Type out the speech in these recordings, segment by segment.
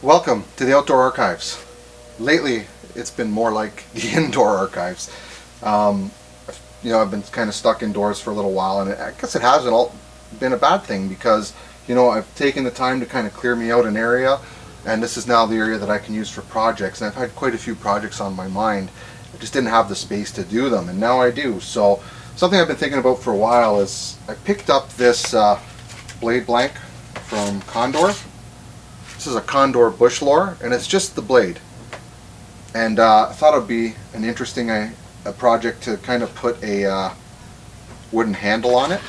Welcome to the Outdoor Archives. Lately, it's been more like the indoor archives. I've been kind of stuck indoors for a little while, and I guess it hasn't all been a bad thing because, I've taken the time to kind of clear me out an area, and this is now the area that I can use for projects. And I've had quite a few projects on my mind. I just didn't have the space to do them, and now I do. So something I've been thinking about for a while is I picked up this blade blank from Condor. This is a Condor Bushlore, and it's just the blade. And I thought it would be an interesting a project to kind of put a wooden handle on it.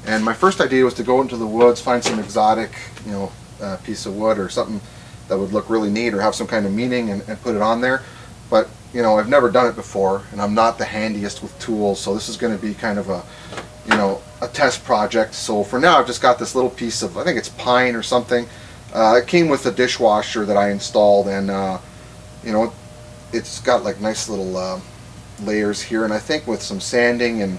And my first idea was to go into the woods, find some exotic, piece of wood or something that would look really neat or have some kind of meaning, and put it on there. But I've never done it before, and I'm not the handiest with tools, so this is going to be kind of a a test project. So for now, I've just got this little piece of, I think it's pine or something. It came with a dishwasher that I installed, and it's got like nice little layers here, and I think with some sanding and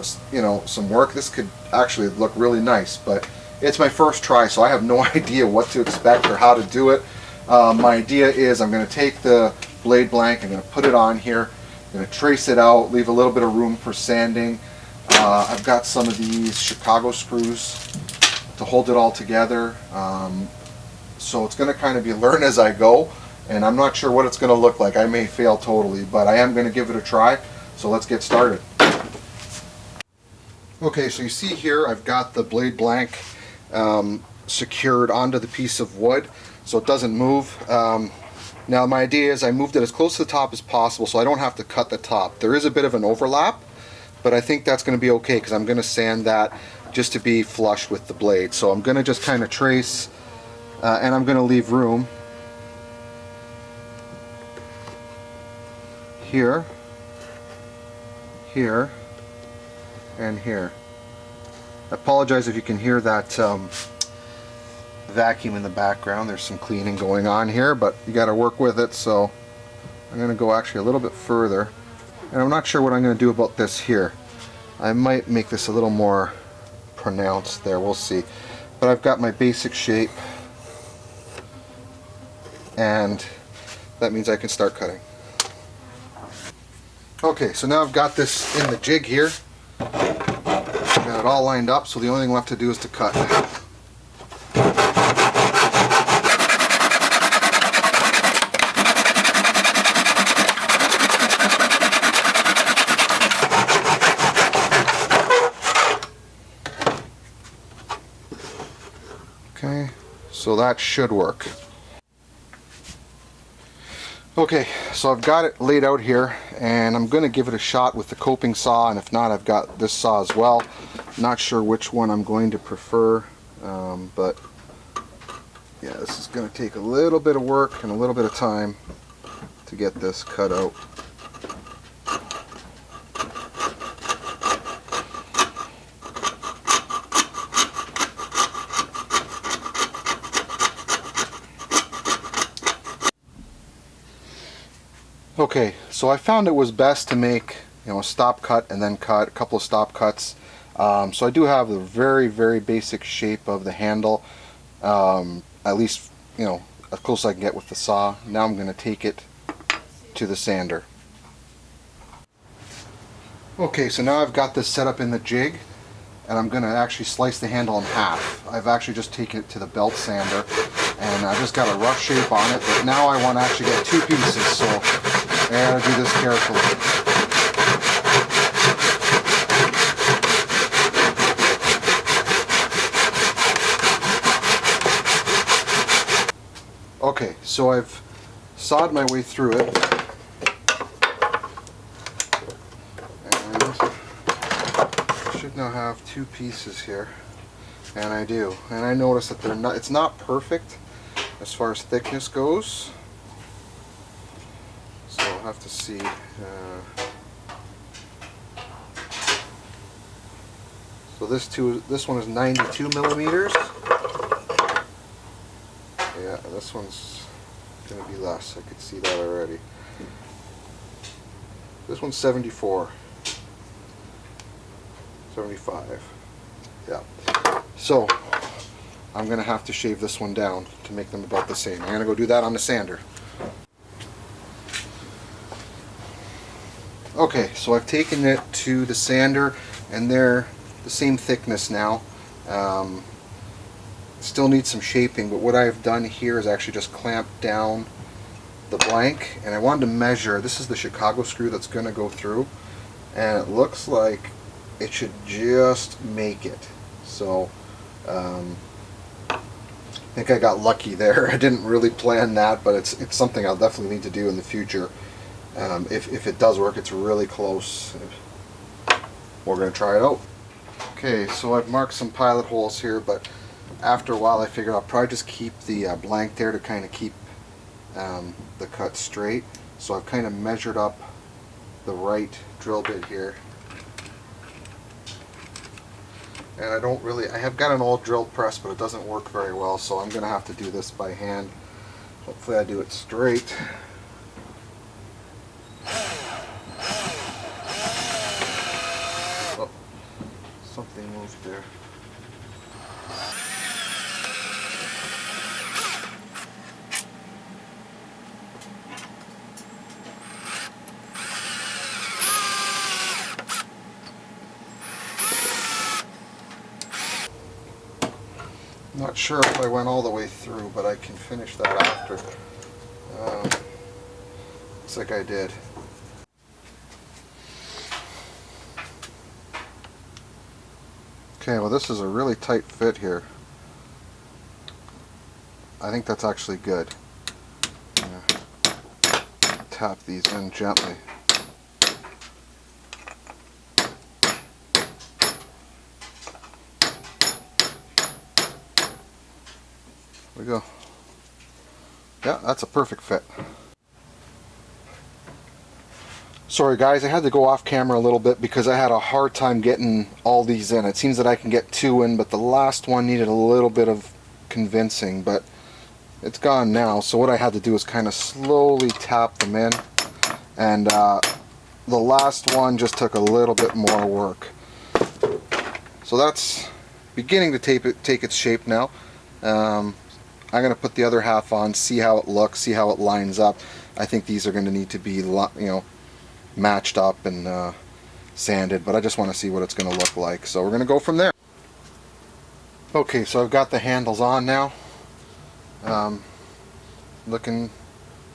some work, this could actually look really nice. But it's my first try, so I have no idea what to expect or how to do it. My idea is I'm going to take the blade blank, I'm going to put it on here, I'm going to trace it out, leave a little bit of room for sanding. I've got some of these Chicago screws to hold it all together, so it's going to kind of be learn as I go, and I'm not sure what it's going to look like. I may fail totally, but I am going to give it a try, so let's get started. Okay, so you see here I've got the blade blank secured onto the piece of wood so it doesn't move. Now my idea is I moved it as close to the top as possible so I don't have to cut the top. There is a bit of an overlap, but I think that's going to be okay because I'm going to sand that just to be flush with the blade. So I'm going to just kind of trace, and I'm going to leave room here, here, and here. I apologize if you can hear that vacuum in the background. There's some cleaning going on here, but you got to work with it. So I'm going to go actually a little bit further, and I'm not sure what I'm going to do about this here. I might make this a little more pronounced there, we'll see. But I've got my basic shape, and that means I can start cutting. Okay, so now I've got this in the jig here. I've got it all lined up, so the only thing left to do is to cut. Okay, so that should work. Okay, so I've got it laid out here, and I'm going to give it a shot with the coping saw, and if not, I've got this saw as well. Not sure which one I'm going to prefer, but yeah, this is going to take a little bit of work and a little bit of time to get this cut out. Okay, so I found it was best to make a stop cut and then cut a couple of stop cuts. So I do have the very, very basic shape of the handle, at least as close as I can get with the saw. Now I'm going to take it to the sander. Okay, so now I've got this set up in the jig, and I'm going to actually slice the handle in half. I've actually just taken it to the belt sander, and I just got a rough shape on it, but now I want to actually get two pieces, so I gotta do this carefully. Okay, so I've sawed my way through it, and I should now have two pieces here, and I do. And I notice that it's not perfect as far as thickness goes. So I'll have to see. So this one is 92 millimeters. Yeah, this one's going to be less. I could see that already. This one's 74. 75. Yeah. So I'm going to have to shave this one down to make them about the same. I'm going to go do that on the sander. Okay, so I've taken it to the sander and they're the same thickness now. Still needs some shaping, but what I've done here is actually just clamped down the blank, and I wanted to measure. This is the Chicago screw that's going to go through, and it looks like it should just make it. So I think I got lucky there. I didn't really plan that, but it's something I'll definitely need to do in the future. If it does work, it's really close. We're going to try it out. Okay, so I've marked some pilot holes here, but after a while I figured I'll probably just keep the blank there to kind of keep the cut straight. So I've kind of measured up the right drill bit here. And I have got an old drill press, but it doesn't work very well, so I'm going to have to do this by hand. Hopefully I do it straight. Oh, something moved there. Not sure if I went all the way through, but I can finish that after. Looks like I did. Okay, well this is a really tight fit here. I think that's actually good. Tap these in gently. There we go. Yeah, that's a perfect fit. Sorry guys, I had to go off camera a little bit because I had a hard time getting all these in. It seems that I can get 2 in, but the last one needed a little bit of convincing, but it's gone now. So what I had to do is kind of slowly tap them in, and the last one just took a little bit more work. So that's beginning to take its shape now. I'm going to put the other half on, see how it looks, see how it lines up. I think these are going to need to be, matched up and sanded, but I just want to see what it's going to look like. So we're going to go from there. Okay, so I've got the handles on now. Looking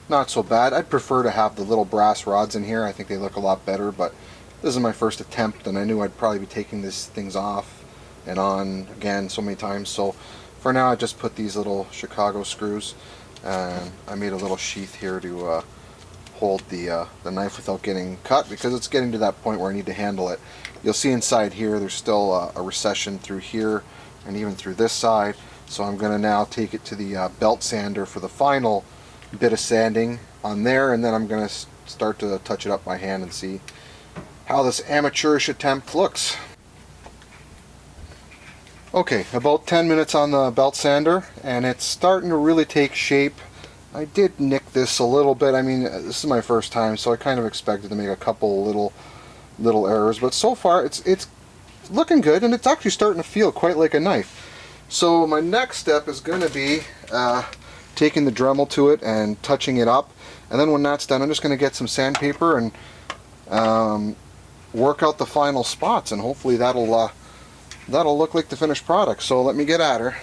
not so bad. I'd prefer to have the little brass rods in here. I think they look a lot better, but this is my first attempt, and I knew I'd probably be taking these things off and on again so many times. So for now I just put these little Chicago screws, and I made a little sheath here to hold the knife without getting cut, because it's getting to that point where I need to handle it. You'll see inside here there's still a recession through here and even through this side, so I'm going to now take it to the belt sander for the final bit of sanding on there, and then I'm going to start to touch it up by hand and see how this amateurish attempt looks. Okay, about 10 minutes on the belt sander, and it's starting to really take shape. I did nick this a little bit. I mean, this is my first time, so I kind of expected to make a couple little errors, but so far it's looking good, and it's actually starting to feel quite like a knife. So my next step is going to be taking the Dremel to it and touching it up, and then when that's done, I'm just going to get some sandpaper and work out the final spots, and hopefully that'll look like the finished product. So let me get at her.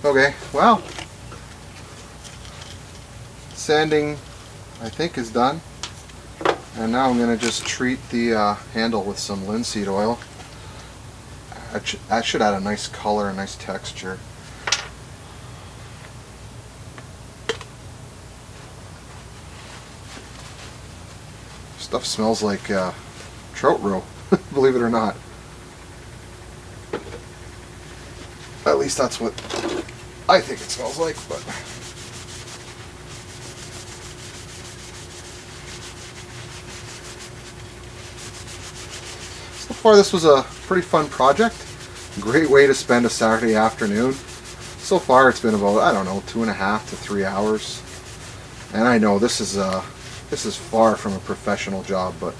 Okay, well, sanding I think is done, and now I'm going to just treat the handle with some linseed oil. That should add a nice color, a nice texture. Stuff smells like trout roe, believe it or not. At least that's what I think it smells like, but so far this was a pretty fun project. Great way to spend a Saturday afternoon. So far it's been about, I don't know, 2.5 to 3 hours. And I know this is far from a professional job, but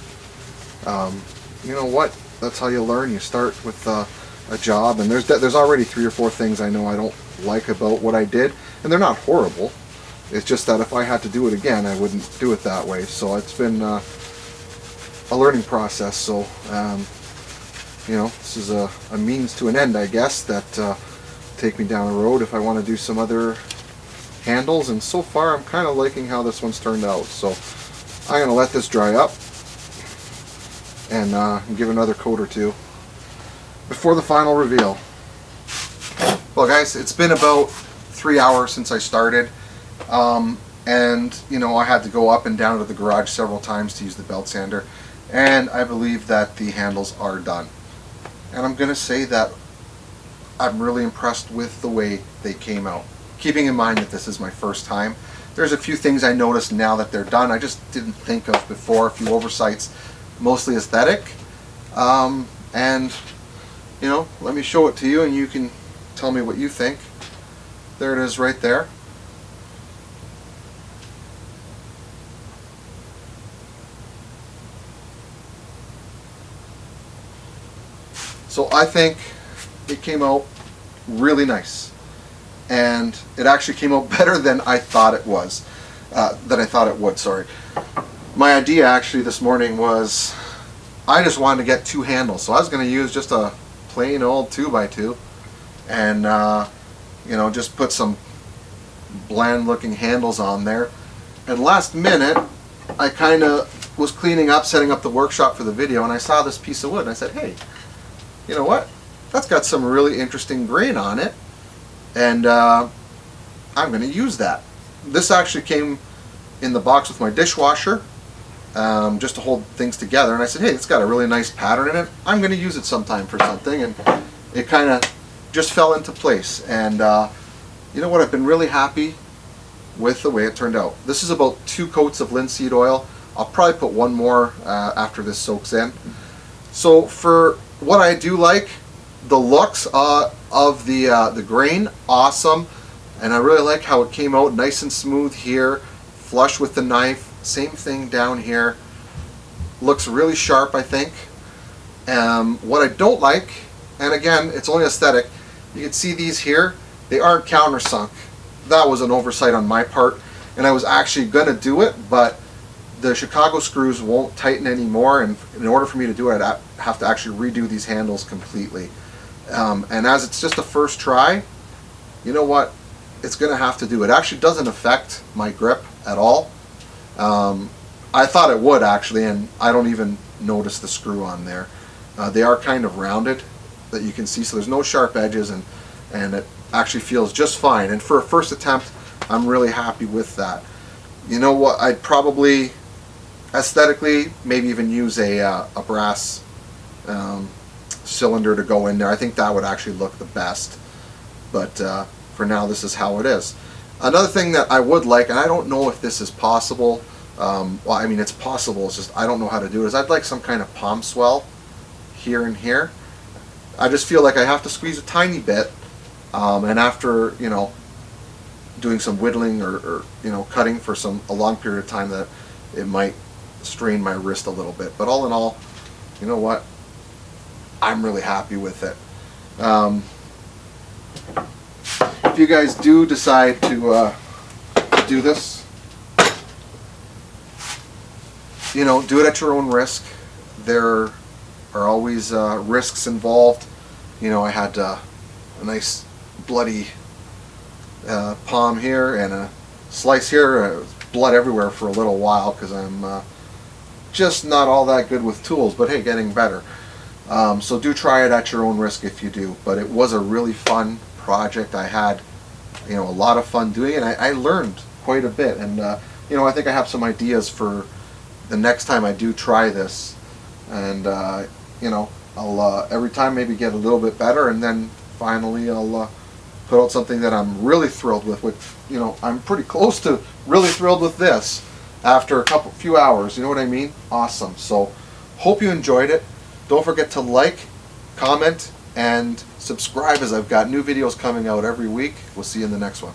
you know what? That's how you learn. You start with a job, and there's already 3 or 4 things I know I don't like about what I did, and they're not horrible. It's just that if I had to do it again, I wouldn't do it that way. So it's been a learning process. So you know, this is a means to an end, I guess, that take me down the road if I want to do some other handles. And so far I'm kind of liking how this one's turned out, so I'm going to let this dry up and give another coat or two before the final reveal. Well guys, it's been about 3 hours since I started, and you know, I had to go up and down to the garage several times to use the belt sander, and I believe that the handles are done. And I'm going to say that I'm really impressed with the way they came out. Keeping in mind that this is my first time, there's a few things I noticed now that they're done I just didn't think of before, a few oversights, mostly aesthetic. And you know, let me show it to you and you can tell me what you think. There it is right there. So I think it came out really nice, and it actually came out better than I thought it was, sorry. My idea actually this morning was I just wanted to get 2 handles, so I was going to use just a plain old 2x2 and you know, just put some bland looking handles on there. And last minute I kind of was cleaning up, setting up the workshop for the video, and I saw this piece of wood and I said, hey, you know what? That's got some really interesting grain on it, and I'm going to use that. This actually came in the box with my dishwasher, just to hold things together, and I said, hey, it's got a really nice pattern in it. I'm going to use it sometime for something, and it kind of just fell into place. And you know what? I've been really happy with the way it turned out. This is about 2 coats of linseed oil. I'll probably put 1 more after this soaks in. So for what I do like, the looks of the grain, awesome, and I really like how it came out nice and smooth here, flush with the knife. Same thing down here, looks really sharp, I think. What I don't like, and again, it's only aesthetic, you can see these here, they aren't countersunk. That was an oversight on my part, and I was actually going to do it, but the Chicago screws won't tighten anymore, and in order for me to do it, I'd have to actually redo these handles completely. And as it's just a first try, you know what? It's going to have to do it. It actually doesn't affect my grip at all. I thought it would actually, and I don't even notice the screw on there. They are kind of rounded, that you can see, so there's no sharp edges, and it actually feels just fine. And for a first attempt, I'm really happy with that. You know what? I'd probably aesthetically maybe even use a brass cylinder to go in there. I think that would actually look the best, but for now this is how it is. Another thing that I would like, and I don't know if this is possible, well, I mean, it's possible, it's just I don't know how to do it, is I'd like some kind of palm swell here and here. I just feel like I have to squeeze a tiny bit, and after, you know, doing some whittling or you know, cutting for a long period of time, that it might strain my wrist a little bit. But all in all, you know what? I'm really happy with it. If you guys do decide to do this, you know, do it at your own risk. There are always risks involved. You know, I had a nice bloody palm here and a slice here, blood everywhere for a little while because I'm just not all that good with tools, but hey, getting better. So do try it at your own risk if you do. But it was a really fun project. I had, you know, a lot of fun doing it. I learned quite a bit, and you know, I think I have some ideas for the next time I do try this, and you know, I'll every time maybe get a little bit better, and then finally I'll put out something that I'm really thrilled with. Which, you know, I'm pretty close to really thrilled with this after a few hours. You know what I mean? Awesome. So hope you enjoyed it. Don't forget to like, comment, and subscribe, as I've got new videos coming out every week. We'll see you in the next one.